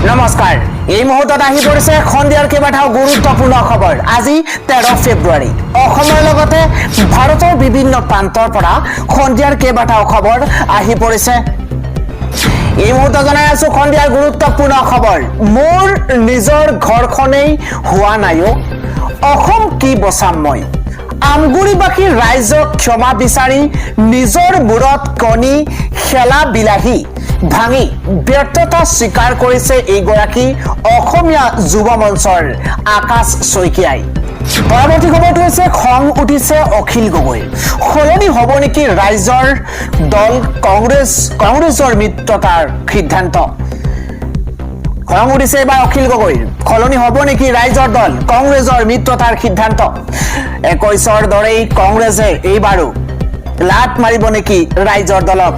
নমস্কাৰ এই মুহূৰ্তত আহি পৰিছে খন্দিয়াৰ কেইবাটাও গুৰুত্বপূৰ্ণ খবৰ আজি 13 ফেব্ৰুৱাৰী অসমৰ লগতে ভাৰতৰ বিভিন্ন প্ৰান্তৰ পৰা খন্দিয়াৰ কেইবাটাও খবৰ আহি পৰিছে এই মুহূৰ্তত জনাই আছো খন্দিয়াৰ গুৰুত্বপূৰ্ণ খবৰ মোৰ নিজৰ ঘৰখনেই হোৱা নাইও অসম কি বচাম মই আমগুৰিবাসী ৰাইজক ক্ষমা বিচাৰি নিজৰ মূৰত কণী খেলা বিলাহী ভাঙি ব্যৰ্থতা স্বীকাৰ কৰিছে এইগৰাকী অসমীয়া যুৱ মঞ্চৰ আকাশ শইকীয়াই পৰৱৰ্তী খবৰটো হৈছে খং উঠিছে অখিল গগৈ সলনি হ'ব নেকি ৰাইজৰ দল কংগ্ৰেছৰ মিত্ৰতাৰ সিদ্ধান্ত খং উঠিছে এবাৰ অখিল গগৈৰ সলনি হ'ব নেকি ৰাইজৰ দল কংগ্ৰেছৰ মিত্ৰতাৰ সিদ্ধান্ত 21ৰ দৰেই কংগ্ৰেছে এইবাৰো লাট মাৰিব নেকি ৰাইজৰ দলক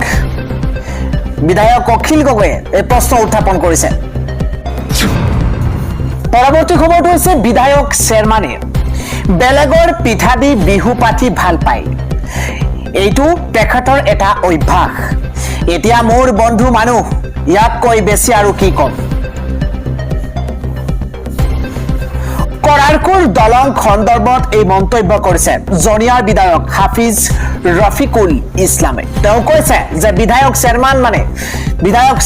বিধায়ক অখিল গগৈয়ে এই প্ৰশ্ন উত্থাপন কৰিছে পৰৱৰ্তী খবৰটো হৈছে বিধায়ক চেয়াৰমেনে বেলেগৰ পিঠা দি বিহু পাতি ভাল পায় এইটো তেখেতৰ এটা অভ্যাস এতিয়া মোৰ বন্ধু মানুহ ইয়াতকৈ বেছি আৰু কি কম কৰাৰকুল দলং সন্দৰ্ভত এই মন্তব্য কৰিছে জনিয়াৰ বিধায়ক হাফিজ ৰফিকুল ইছলামে তেওঁ কৈছে যে বিধায়ক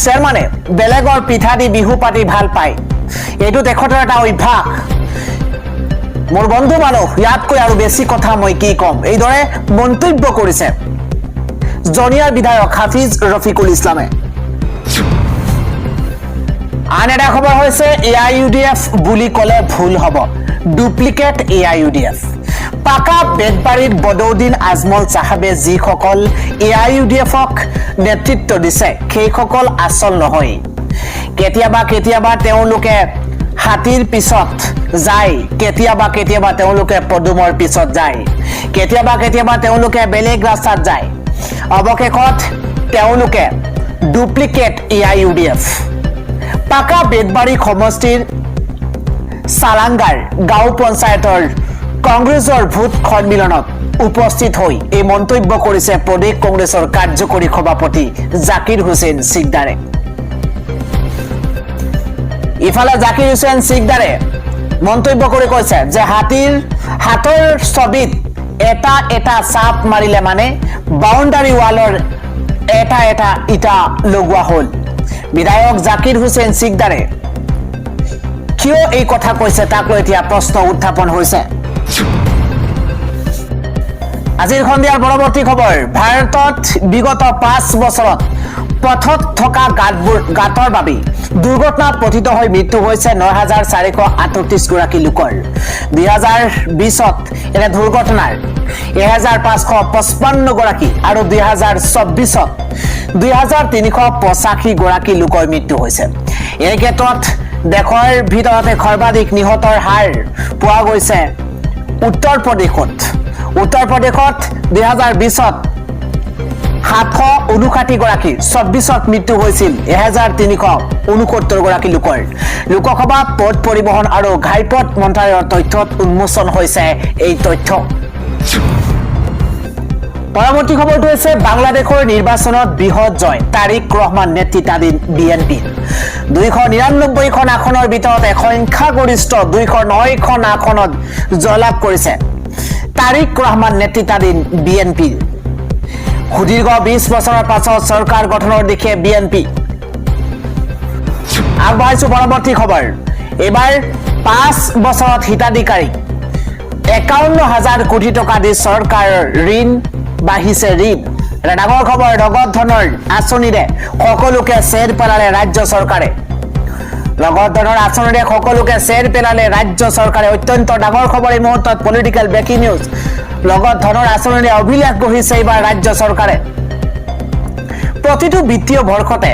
চেয়াৰমেনে বেলেগৰ পিঠা দি বিহু পাতি ভাল পায় এইটো তেখেতৰ এটা অভ্যাস মোৰ বন্ধু মানুহ ইয়াতকৈ আৰু বেছি কথা মই কি কম এইদৰে মন্তব্য কৰিছে জনিয়াৰ বিধায়ক হাফিজ ৰফিকুল ইছলামে আন এটা খবৰ হৈছে AIUDF বুলি ক'লে ভুল হ'ব ডুপ্লিকেট AIUDF পাকা বেদবাৰীত বদৌদিন আজমল চাহাবে যিসকল AIUDFক নেতৃত্ব দিছে সেইসকল আচল নহয় কেতিয়াবা তেওঁলোকে হাতীৰ পিছত যায় কেতিয়াবা তেওঁলোকে পদুমৰ পিছত যায় কেতিয়াবা তেওঁলোকে বেলেগ ৰাস্তাত যায় অৱশেষত তেওঁলোকে ডুপ্লিকেট AIUDF পাকা বেদবাৰী সমষ্টিৰ সালাঙ্গাৰ গাঁও পঞ্চায়তৰ কংগ্ৰেছৰ ভোট সন্মিলনত উপস্থিত হৈ এই মন্তব্য কৰিছে প্ৰদেশ কংগ্ৰেছৰ কাৰ্যকৰী সভাপতি জাকিৰ হুছেইন সিকদাৰে ইফালে জাকিৰ হুছেইন সিকদাৰে মন্তব্য কৰি কৈছে যে হাতৰ ছবিত এটা চাপ মাৰিলে মানে বাউণ্ডাৰী ৱালৰ এটা ইটা লগোৱা হ'ল বিধায়ক জাকিৰ হুছেইন সিকদাৰে কিয় এই কথা কৈছে তাক লৈ এতিয়া প্ৰশ্ন উত্থাপন হৈছে আজিৰ খন্দিয়াৰ পৰৱৰ্তী খবৰ ভাৰতত বিগত 5 বছৰত পথত থকা গাঁতৰ বাবে দুৰ্ঘটনাত পতিত হৈ মৃত্যু হৈছে 9438 গৰাকী লোকৰ 2020ত এনে দুৰ্ঘটনাৰ 1555 গৰাকী আৰু 2024ত 2385 গৰাকী লোকৰ মৃত্যু হৈছে এই ক্ষেত্ৰত দেশৰ ভিতৰতে সৰ্বাধিক নিহতৰ হাৰ পোৱা গৈছে উত্তৰ প্ৰদেশত 2020ত 759 গৰাকী 24ত মৃত্যু হৈছিল 1369 গৰাকী লোকসভা পথ পৰিবহণ আৰু ঘাইপথ মন্ত্ৰালয়ৰ তথ্যত উন্মোচন হৈছে এই তথ্য পৰৱৰ্তী খবৰটো হৈছে বাংলাদেশৰ নিৰ্বাচনত বৃহৎ জয় তাৰিক ৰহমান নেতৃত্বাধীন বিএনপি 299খন আসনৰ ভিতৰত সংখ্যাগৰিষ্ঠ 209খন আসনত জয়লাভ কৰিছে তাৰিক ৰহমান নেতৃত্বাধীন বিএনপি সুদীৰ্ঘ 20 বছৰৰ পাছত চৰকাৰ গঠনৰ দিশে বিএনপি আগবাঢ়িছে পৰৱৰ্তী খবৰ এবাৰ 5 বছৰত হিতাধিকাৰী 51000 কোটি টকা দি চৰকাৰৰ ঋণ বাঢ়িছে ঋণ এটা ডাঙৰ খবৰ নগদ ধনৰ আঁচনিৰে সকলোকে চেৰ পেলালে ৰাজ্য চৰকাৰে নগদ ধনৰ আঁচনিৰে সকলোকে চেৰ পেলালে ৰাজ্য চৰকাৰে অত্যন্ত ডাঙৰ খবৰ এই মুহূৰ্তত পলিটিকেল ব্ৰেকিং নিউজ নগদ ধনৰ আঁচনিৰে অভিলেখ গঢ়িছে এইবাৰ ৰাজ্য চৰকাৰে প্ৰতিটো বিত্তীয় বৰ্ষতে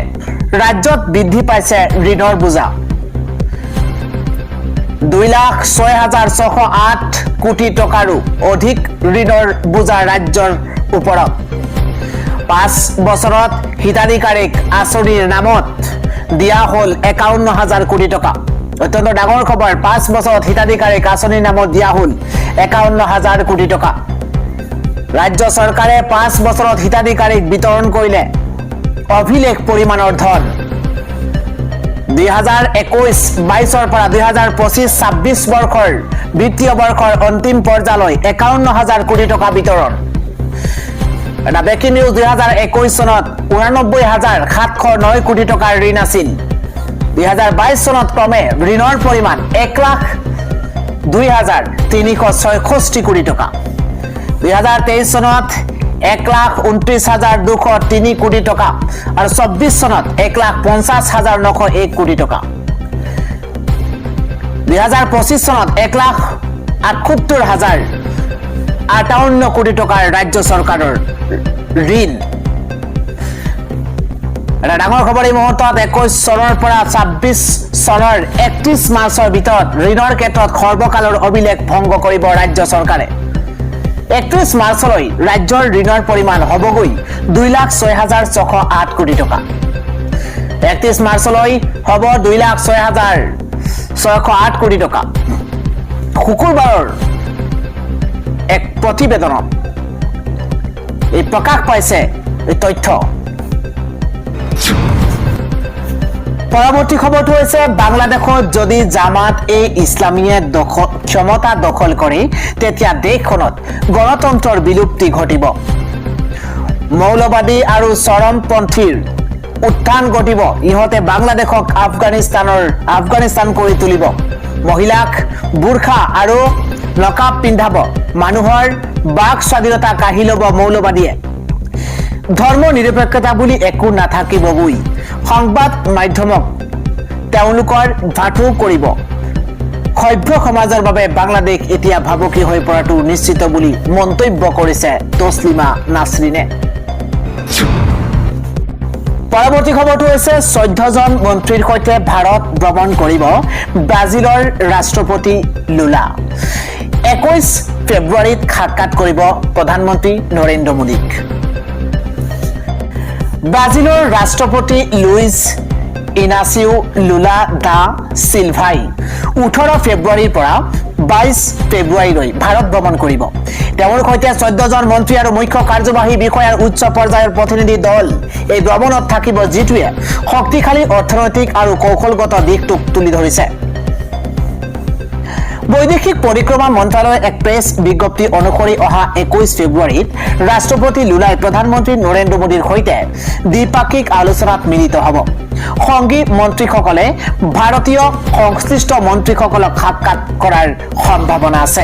ৰাজ্যত বৃদ্ধি পাইছে ঋণৰ বোজা 2,06,608 কোটি টকাৰো অধিক ঋণৰ বোজা ৰাজ্যৰ ওপৰত 5 বছৰত হিতাধিকাৰীক আঁচনিৰ নামত দিয়া হ'ল 51000 কোটি টকা অত্যন্ত ডাঙৰ খবৰ 5 বছৰত হিতাধিকাৰীক আঁচনিৰ নামত দিয়া হ'ল 51000 কোটি টকা ৰাজ্য চৰকাৰে 5 বছৰত হিতাধিকাৰীক বিতৰণ কৰিলে অভিলেখ পৰিমাণৰ ধন 2021-22 পৰা 2025-26 বৰ্ষৰ বিত্তীয় বৰ্ষৰ অন্তিম পৰ্যায়লৈ 51,000 কোটি টকা বিতৰণ। এটা ব্ৰেকিং নিউজ 2021 চনত 89,709 কোটি টকাৰ ঋণ আছিল। 2022 চনত ক্ৰমে ঋণৰ পৰিমাণ 1,02,366 কোটি টকা। 2023 চনত 1,29,203 কোটি টকা আৰু 24 চনত 1,50,901 কোটি টকা। 2025 চনত 1,78,058 কোটি টকাৰ ৰাজ্য চৰকাৰৰ ঋণ। এটা ডাঙৰ খবৰ এই মুহূৰ্তত 21 চনৰ পৰা 26 চনৰ 31 মাৰ্চৰ ভিতৰত ঋণৰ ক্ষেত্ৰত সৰ্বকালৰ অভিলেখ ভংগ কৰিব ৰাজ্য চৰকাৰে। 31 মাৰ্চলৈ ৰাজ্যৰ ঋণৰ পৰিমাণ হ'বগৈ 2,06,608 কোটি টকা। 31 মাৰ্চলৈ হ'ব 2,06,608 কোটি টকা। শুকুৰবাৰৰ এক প্ৰতিবেদনত এই প্ৰকাশ পাইছে এই তথ্য। পৰৱৰ্তী খবৰটো হৈছে বাংলাদেশত যদি জামাত-ই-ইছলামীয়ে ক্ষমতা দখল কৰে তেতিয়া দেশখনত গণতন্ত্ৰৰ বিলুপ্তি ঘটিব। মৌলবাদী আৰু চৰমপন্থীৰ উত্থান ঘটিব। ইহঁতে বাংলাদেশক আফগানিস্তান কৰি তুলিব। মহিলাক বুৰ্খা আৰু নকাব পিন্ধাব। মানুহৰ বাক স্বাধীনতা কাঢ়ি ল'ব মৌলবাদীয়ে। ধৰ্ম নিৰপেক্ষতা বুলি একো নাথাকিবগৈ। সংবাদ মাধ্যমক তেওঁলোকৰ ভাটু কৰিব। সভ্য সমাজৰ বাবে বাংলাদেশ এতিয়া ভাবুকি হৈ পৰাটো নিশ্চিত বুলি মন্তব্য কৰিছে তছলিমা নাছৰিনে। পৰৱৰ্তী খবৰটো হৈছে 14জন মন্ত্ৰীৰ সৈতে ভাৰত ভ্ৰমণ কৰিব ব্ৰাজিলৰ ৰাষ্ট্ৰপতি লুলা। 21 ফেব্ৰুৱাৰীত সাক্ষাৎ কৰিব প্ৰধানমন্ত্ৰী নৰেন্দ্ৰ মোদীক। ব্ৰাজিলৰ ৰাষ্ট্ৰপতি লুইজ ইনাচিও লুলা দা চিলভাই 18 ফেব্ৰুৱাৰীৰ পৰা 22 ফেব্ৰুৱাৰীলৈ ভাৰত ভ্ৰমণ কৰিব। তেওঁৰ সৈতে 14জন মন্ত্ৰী আৰু মুখ্য কাৰ্যবাহী বিষয়াৰ উচ্চ পৰ্যায়ৰ প্ৰতিনিধি দল এই ভ্ৰমণত থাকিব, যিটোৱে শক্তিশালী অৰ্থনৈতিক আৰু কৌশলগত দিশটোক তুলি ধৰিছে। বৈদেশিক পৰিক্ৰমা মন্ত্ৰালয়ৰ এক প্ৰেছ বিজ্ঞপ্তি অনুসৰি অহা 21 ফেব্ৰুৱাৰীত ৰাষ্ট্ৰপতি লুলাই প্ৰধানমন্ত্ৰী নৰেন্দ্ৰ মোদীৰ সৈতে দ্বিপাক্ষিক আলোচনাত মিলিত হ'ব। সংগী মন্ত্ৰীসকলে ভাৰতীয় সংশ্লিষ্ট মন্ত্ৰীসকলক সাক্ষাৎ কৰাৰ সম্ভাৱনা আছে।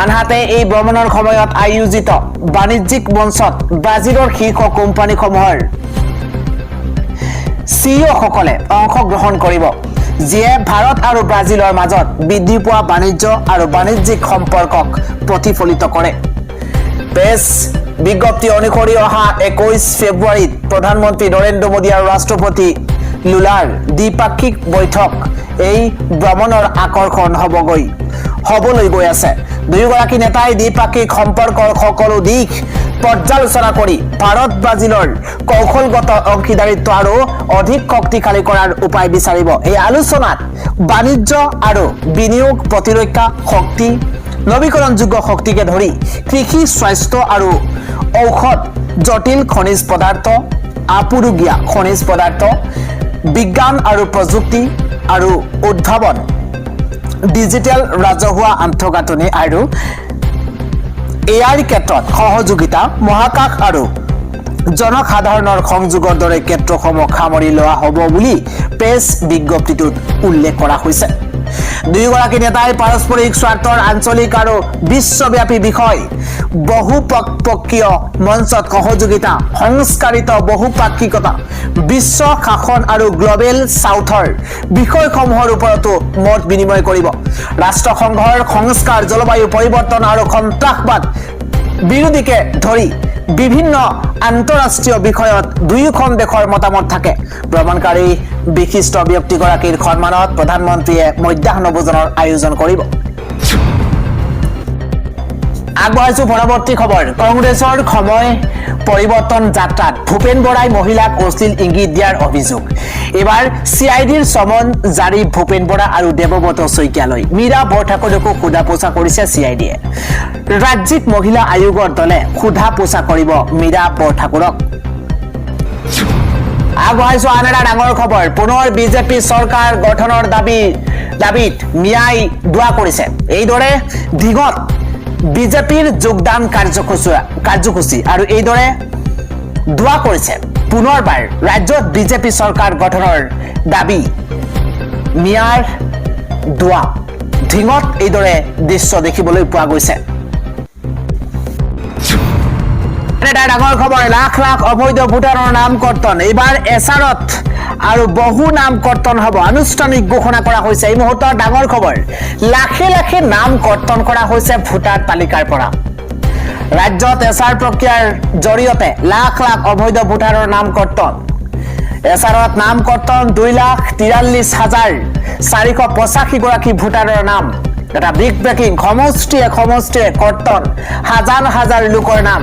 আনহাতে এই ভ্ৰমণৰ সময়ত আয়োজিত বাণিজ্যিক মঞ্চত ব্ৰাজিলৰ শীৰ্ষ কোম্পানীসমূহৰ চিইঅসকলে অংশগ্ৰহণ কৰিব, যিয়ে ভাৰত আৰু ব্ৰাজিলৰ মাজত বৃদ্ধি পোৱা বাণিজ্য আৰু বাণিজ্যিক সম্পৰ্কক প্ৰতিফলিত কৰে। প্ৰেছ বিজ্ঞপ্তি অনুসৰি অহা 21 ফেব্ৰুৱাৰীত প্ৰধানমন্ত্ৰী নৰেন্দ্ৰ মোদী আৰু ৰাষ্ট্ৰপতি লুলাৰ দ্বিপাক্ষিক বৈঠক এই ভ্ৰমণৰ আকৰ্ষণ হ'বলৈ গৈ আছে। দুয়োগৰাকী নেতাই দ্বিপাক্ষিক সম্পৰ্কৰ সকলো দিশ পৰ্যালোচনা কৰি ভাৰত ব্ৰাজিলৰ কৌশলগত অংশীদাৰিত্ব আৰু অধিক শক্তিশালী কৰাৰ উপায় বিচাৰিব। এই আলোচনাত বাণিজ্য আৰু বিনিয়োগ, প্ৰতিৰক্ষা, শক্তি, নৱীকৰণযোগ্য শক্তিকে ধৰি কৃষি, স্বাস্থ্য আৰু ঔষধ, জটিল খনিজ পদাৰ্থ, আপুৰুগীয়া খনিজ পদাৰ্থ, বিজ্ঞান আৰু প্ৰযুক্তি আৰু উদ্ভাৱন, ডিজিটেল ৰাজহুৱা আন্তঃগাঁথনি আৰু এআইৰ ক্ষেত্ৰত সহযোগিতা, মহাকাশ আৰু জনসাধাৰণৰ সংযোগৰ দৰে ক্ষেত্ৰসমূহ সামৰি লোৱা হ'ব বুলি প্ৰেছ বিজ্ঞপ্তিটোত উল্লেখ কৰা হৈছে। দুয়োগৰাকী নেতাই পাৰস্পৰিক স্বাৰ্থৰ আঞ্চলিক আৰু বিশ্বব্যাপী বিষয়, বহুপক্ষীয় মঞ্চত সহযোগিতা, সংস্কাৰিত বহুপাক্ষিকতা, বিশ্ব শাসন আৰু গ্লবেল সাউথৰ বিষয়সমূহৰ ওপৰতো মত বিনিময় কৰিব। ৰাষ্ট্ৰসংঘৰ সংস্কাৰ, জলবায়ু পৰিৱৰ্তন আৰু সন্ত্ৰাসবাদ বিৰোধীকে ধৰি বিভিন্ন আন্তঃৰাষ্ট্ৰীয় বিষয়ত দুয়োখন দেশৰ মতামত থাকে। ভ্ৰমণকাৰী বিশিষ্ট ব্যক্তিগৰাকীৰ সন্মানত প্ৰধানমন্ত্ৰীয়ে মধ্যাহ্ন ভোজনৰ আয়োজন কৰিব। আগবঢ়াইছো পৰৱৰ্তী খবৰ। কংগ্ৰেছৰ সময় পৰিৱৰ্তন যাত্ৰাত ভূপেন বৰাই মহিলাক অশ্লীল ইংগিত দিয়াৰ অভিযোগ। এবাৰ চিআইডিৰ চমন জাৰি ভূপেন বৰা আৰু দেৱব্ৰত শইকীয়ালৈ। মীৰা বৰঠাকুৰকো সোধা পোছা কৰিছে চিআইডিয়ে। ৰাজ্যিক মহিলা আয়োগৰ দলে সোধা পোছা কৰিব মীৰা বৰঠাকুৰক। আগবঢ়াইছো আন এটা ডাঙৰ খবৰ পুনৰ বিজেপি চৰকাৰ গঠনৰ দাবীত মিয়াই দোৱা কৰিছে এইদৰে ধিঙত বিজেপিৰ যোগদান কাৰ্যসূচী আৰু এইদৰে দোৱা কৰিছে পুনৰবাৰ ৰাজ্যত বিজেপি চৰকাৰ গঠনৰ দাবী মিয়াৰ দোৱা ধিঙত এইদৰে দৃশ্য দেখিবলৈ পোৱা গৈছে এটা ডাঙৰ খবৰ লাখ লাখ অবৈধ ভোটাৰৰ নাম কৰ্তন এইবাৰ এছাৰত আৰু বহু নাম কৰ্তন হ'ব আনুষ্ঠানিক ঘোষণা কৰা হৈছে এই মুহূৰ্তৰ ডাঙৰ খবৰ লাখে লাখে নাম কৰ্তন কৰা হৈছে ভোটাৰ তালিকাৰ পৰা ৰাজ্যত এছাৰ প্ৰক্ৰিয়াৰ জৰিয়তে লাখ লাখ অবৈধ ভোটাৰৰ নাম কৰ্তন এছাৰত নাম কৰ্তন 2,43,485 গৰাকী ভোটাৰৰ নাম এটা বিগ ব্ৰেকিং সমষ্টিয়ে কৰ্তন হাজাৰ লোকৰ নাম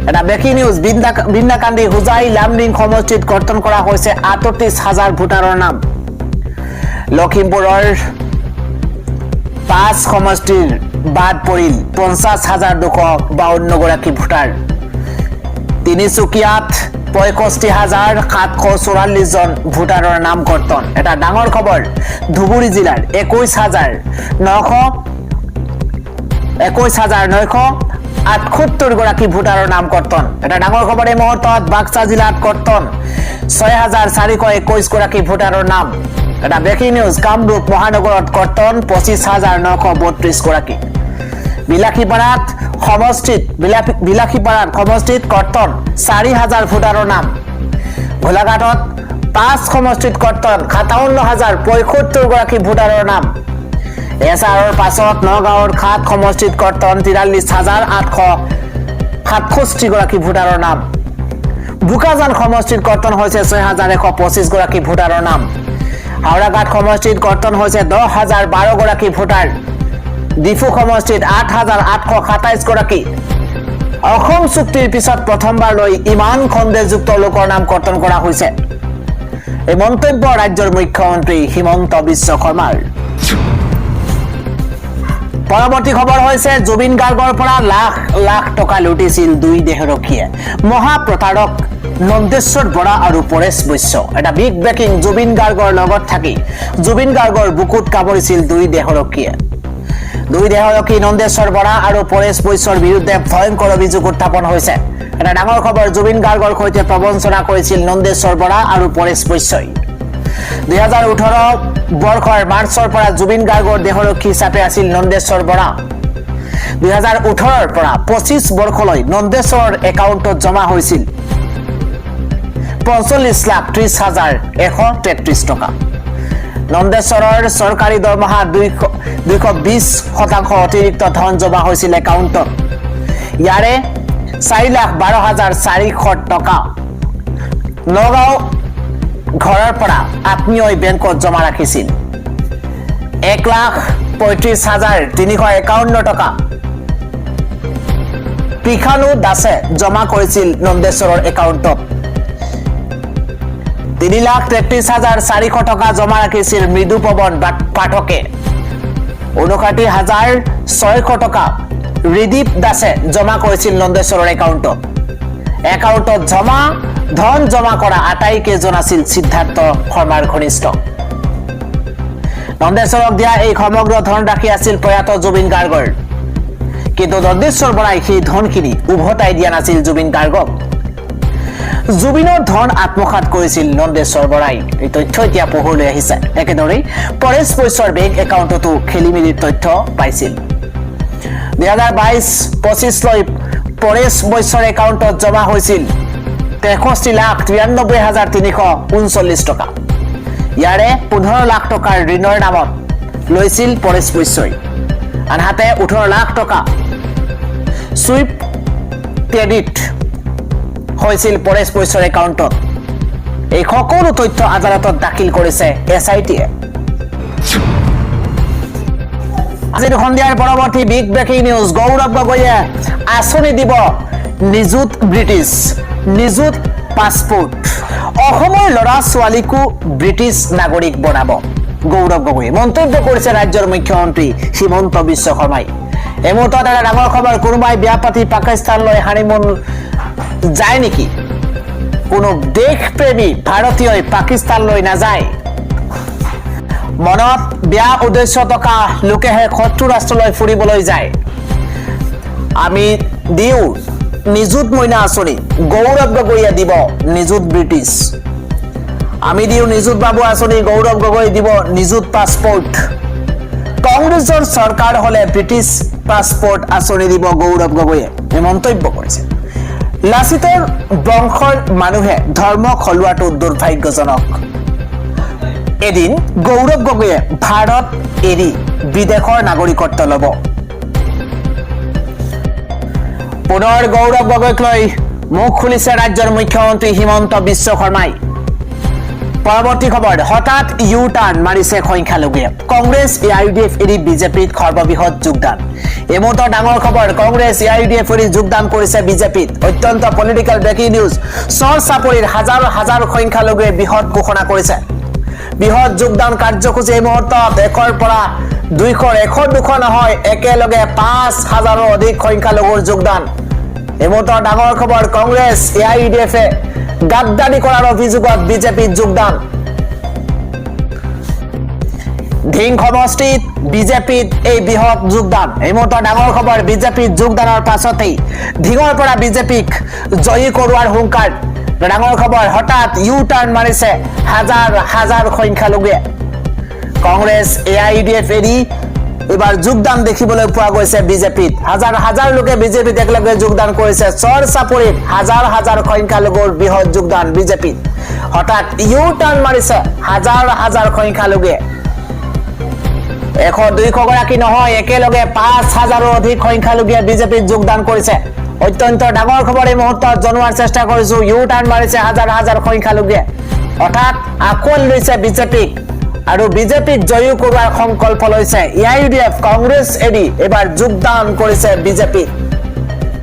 এটা ব্ৰেকিং নিউজ বিন্দাকান্দি হুজাই লামডিং সমষ্টিত কৰ্তন কৰা হৈছে 38,000 ভোটাৰৰ নাম লখিমপুৰৰ 5 সমষ্টিৰ বাদ পৰিল 50,252 গৰাকী ভোটাৰ তিনিচুকীয়াত 65,744 জন ভোটাৰৰ নাম কৰ্তন এটা ডাঙৰ খবৰ ধুবুৰী জিলাৰ 21,978 গৰাকী ভোটাৰৰ নাম কৰ্তন এটা ডাঙৰ খবৰ এই মুহূৰ্তত বাক্সা জিলাত কৰ্তন 6,421 গৰাকী ভোটাৰৰ নাম এটা ব্ৰেকিং নিউজ কামৰূপ মহানগৰত কৰ্তন 25,932 গৰাকী বিলাসীপাৰাত সমষ্টিত কৰ্তন 4,000 ভোটাৰৰ নাম গোলাঘাটত 5 সমষ্টিত কৰ্তন 57,075 গৰাকী ভোটাৰৰ নাম এছাৰৰ পাছত নগাঁৱৰ 7 সমষ্টিত কৰ্তন 43,867 গৰাকী ভোটাৰৰ নাম বোকাজান সমষ্টিত কৰ্তন হৈছে 6,125 গৰাকী ভোটাৰৰ নাম হাওড়াঘাট সমষ্টিত কৰ্তন হৈছে 10,012 গৰাকী ভোটাৰ ডিফু সমষ্টিত 8,827 গৰাকী অসম চুক্তিৰ পিছত প্ৰথমবাৰলৈ ইমান খণ্ডযুক্ত লোকৰ নাম কৰ্তন কৰা হৈছে এই মন্তব্য ৰাজ্যৰ মুখ্যমন্ত্ৰী হিমন্ত বিশ্ব শৰ্মাৰ পৰৱৰ্তী খবৰ হৈছে জুবিন গাৰ্গৰ পৰা লাখ লাখ টকা লুটিছিল দুই দেহৰক্ষীয়ে মহাপ্ৰতাৰক নন্দেশ্বৰ বৰা আৰু পৰেশ বৈশ্য এটা বিগ ব্ৰেকিং জুবিন গাৰ্গৰ লগত থাকি জুবিন গাৰ্গৰ বুকুত কামুৰিছিল দুই দেহৰক্ষীয়ে নন্দেশ্বৰ বৰা আৰু পৰেশ বৈশ্যৰ বিৰুদ্ধে ভয়ংকৰ অভিযোগ উত্থাপন হৈছে এটা ডাঙৰ খবৰ জুবিন গাৰ্গৰ সৈতে প্ৰবঞ্চনা কৰিছিল নন্দেশ্বৰ বৰা আৰু পৰেশ বৈশ্যই 2018 বৰ্ষৰ মাৰ্চৰ পৰা জুবিন গাৰ্গৰ দেহৰক্ষী হিচাপে আছিল নন্দেশ্বৰ বৰা 2018 পৰা 25 বৰ্ষলৈ নন্দেশ্বৰৰ একাউণ্টত জমা হৈছিল 45,30,133 টকা নন্দেশ্বৰৰ চৰকাৰী দৰমহা 220% অতিৰিক্ত ধন জমা হৈছিল একাউণ্টত ইয়াৰে 4,12,400 টকা নগাঁও ঘৰৰ পৰা আত্মীয় বেংকত জমা ৰাখিছিল 1,35,351 টকা পিখানু দাসে জমা কৰিছিল নন্দেশ্বৰৰ একাউণ্টত 3,33,400 টকা জমা ৰাখিছিল মৃদু পৱন পাঠকে 59,600 টকা ৰিদীপ দাসে জমা কৰিছিল নন্দেশ্বৰৰ একাউণ্টত ধন জমা কৰা আটাইকেইজন আছিল সিদ্ধাৰ্থ শৰ্মাৰ ঘনিষ্ঠ নন্দেশ্বৰক দিয়া এই সমগ্ৰ ধনৰাশি আছিল প্ৰয়াত জুবিন গাৰ্গৰ কিন্তু নন্দেশ্বৰ বৰাই সেই ধনখিনি উভতাই দিয়া নাছিল জুবিন গাৰ্গক জুবিনৰ ধন আত্মসাৎ কৰিছিল নন্দেশ্বৰ বৰাই এই তথ্য এতিয়া পোহৰলৈ আহিছে একেদৰে পৰেশ বৈশ্যৰ বেংক একাউণ্টতো খেলিমেলিৰ তথ্য পাইছিল 2022-25 লৈ পৰেশ বৈশ্যৰ একাউণ্টত জমা হৈছিল 63,93,339 টকা ইয়াৰে 15 লাখ টকাৰ ঋণৰ নামত লৈছিল পৰেশ বৈশ্যই আনহাতে 18 লাখ টকা সুইপ ক্ৰেডিট হৈছিল পৰেশ বৈশ্যৰ একাউণ্টত এই সকলো তথ্য আদালতত দাখিল কৰিছে এছআইটিয়ে আজি সন্ধিয়াৰ পৰৱৰ্তী বিগ ব্ৰেকিং নিউজ গৌৰৱ গগৈয়ে আঁচনি দিব নিযুত পাছপোৰ্ট অসমৰ ল'ৰা ছোৱালীকো ব্ৰিটিছ নাগৰিক বনাব গৌৰৱ গগৈ মন্তব্য কৰিছে ৰাজ্যৰ মুখ্যমন্ত্ৰী হিমন্ত বিশ্ব শৰ্মাই এই মুহূৰ্তত এটা ডাঙৰ খবৰ কোনোবাই বিয়া পাতি পাকিস্তানলৈ হানিমুন যায় নেকি কোনো দেশপ্ৰেমী ভাৰতীয়ই পাকিস্তানলৈ নাযায় মনত বেয়া উদ্দেশ্য থকা লোকেহে শত্ৰু ৰাষ্ট্ৰলৈ ফুৰিবলৈ যায় আমি দিওঁ নিযুত মইনা আঁচনি গৌৰৱ গগৈয়ে দিব নিযুত ব্ৰিটিছ আমি দিওঁ নিযুত বাবু আঁচনি গৌৰৱ গগৈ দিব নিযুত পাছপোৰ্ট কংগ্ৰেছৰ চৰকাৰ হলে ব্ৰিটিছ পাছপোৰ্ট আঁচনি দিব গৌৰৱ গগৈয়ে এই মন্তব্য কৰিছে লাচিতৰ বংশৰ মানুহে ধৰ্ম খলোৱাটো দুৰ্ভাগ্যজনক এদিন গৌৰৱ গগৈয়ে ভাৰত এৰি বিদেশৰ নাগৰিকত্ব ল'ব পুনৰ গৌৰৱ গগৈক লৈ মুখ খুলিছে ৰাজ্যৰ মুখ্যমন্ত্ৰী হিমন্ত বিশ্ব শৰ্মাই পৰৱৰ্তী খবৰ হঠাৎ ইউ টাৰ্ণ মাৰিছে সংখ্যালঘুৱে কংগ্ৰেছ এআইইউডিএফ এৰি বিজেপিত সৰ্ববৃহৎ যোগদান এই মুহূৰ্তৰ ডাঙৰ খবৰ কংগ্ৰেছ এআইইউডিএফ এৰি যোগদান কৰিছে বিজেপিত অত্যন্ত পলিটিকেল ব্ৰেকিং নিউজ চৰ চাপৰিৰ হাজাৰ হাজাৰ সংখ্যালঘুৱে বৃহৎ ঘোষণা কৰিছে বৃহৎ যোগদান কাৰ্যসূচী এই মুহূৰ্তত 100ৰ পৰা 200 200 নহয় একেলগে 5,000ৰো অধিক সংখ্যালঘুৰ যোগদান এই মুহূৰ্তৰ ডাঙৰ খবৰ কংগ্ৰেছ এআইইউডিএফে গাদ্দাৰী কৰাৰ অভিযোগত বিজেপিত যোগদান ধিং সমষ্টিত বিজেপিত এই বৃহৎ যোগদান এই মুহূৰ্তৰ ডাঙৰ খবৰ বিজেপিত যোগদানৰ পাছতেই ধিঙৰ পৰা বিজেপিক জয়ী কৰোৱাৰ হুংকাৰ ডাঙৰ খবৰ হঠাৎ ইউ টাৰ্ণ মাৰিছে হাজাৰ হাজাৰ সংখ্যালঘুৱে কংগ্ৰেছ এআইইউডিএফ এৰি এবাৰ যোগদান দেখিবলৈ পোৱা গৈছে বিজেপিত হাজাৰ হাজাৰ লোকে বিজেপিত একলগে যোগদান কৰিছে চৰ চাপৰিত হাজাৰ হাজাৰ সংখ্যালঘুৰ বৃহৎ যোগদান বিজেপিত হঠাৎ ইউ টাৰ্ণ মাৰিছে হাজাৰ হাজাৰ সংখ্যালঘুৱে 100-200 গৰাকী নহয় একেলগে 5,000ৰো অধিক সংখ্যালঘুৱে বিজেপিত যোগদান কৰিছে অত্যন্ত ডাঙৰ খবৰ এই মুহূৰ্তত জনোৱাৰ চেষ্টা কৰিছো ইউ টাৰ্ণ মাৰিছে হাজাৰ হাজাৰ সংখ্যালঘুৱে অৰ্থাৎ আকোৱালি লৈছে বিজেপিক আৰু বিজেপিক জয়ী কৰোৱাৰ সংকল্প লৈছে এআইইউডিএফ কংগ্ৰেছ এৰি এবাৰ যোগদান কৰিছে বিজেপিত